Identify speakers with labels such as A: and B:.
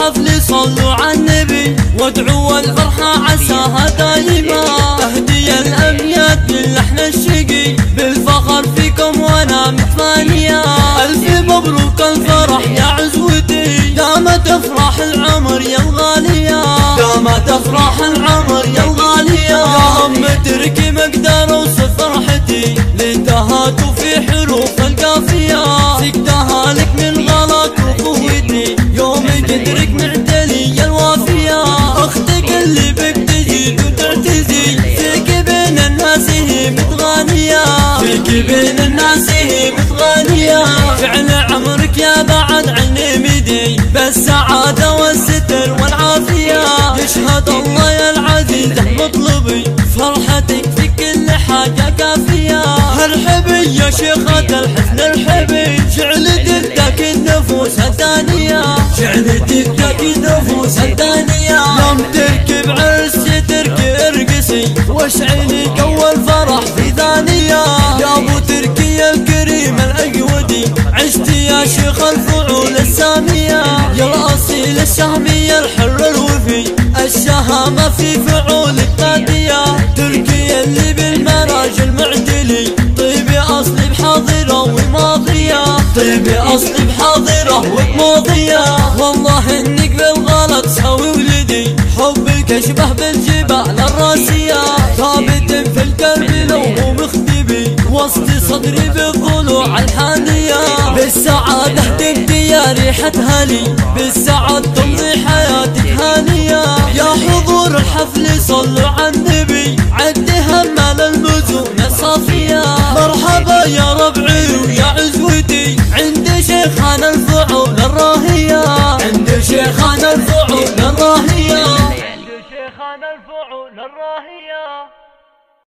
A: الحفل صلوا على النبي وادعوا الفرحة عساها دايما. تهدي الأبيات للحن الشقي بالفخر فيكم وانا متفانية. ألف مبروك الفرح يا عزوتي، دامت أفراح العمر يا الغالية، دامت أفراح العمر يا الغالية. يا أم تركي ما أقدر أوصف فرحتي لانتهت في حروف القافية. سقتها لك من غلط وقوتي يوم قدرك معتلي الوافية. أختك اللي بك تزيد وتعتزي، فيك بين الناس هي متغانية، فيك بين الناس هي متغانية. فعل عمرك يا بعد عيني مدي بالسعادة والستر والعافية. يشهد الله يا العزيز مطلبي فرحتك في كل حاجة كافية. ارحبي يا شيخة الحسن ارحبي، جعلتك ذاك النفوس الدانية، جعلتك ذاك النفوس الدانية. يوم تركب عرس تركي ارقصي واشعلي جو الفرح في ثانية. يا ابو تركي الكريم الاقودي عشتي يا شيخ الفعول السامية. يا الاصيل الشهمي الحر الوفي الشهامة في فعولك بادية. تركي اللي بالمراجل معدلي طيبي اصلي بحاضرة وماضية، طيبي اصلي بحاضرة وماضية. والله انك بالغلط سوي ولدي، حبك اشبه بالجبال الراسية. ثابت في القلب لو هو مختبي وسط صدري بالضلوع الحانية. بالسعادة تبدي يا ريحة هالي، بالسعادة تمضي حياتك هانية. يا حضور الحفل صلوا على النبي عد همال المزون الصافية. مرحبا يا ربعي ويا عزوتي عند شيخان الفعول الراهية، عند شيخان الفعول الراهية، عند شيخان الفعول الراهية.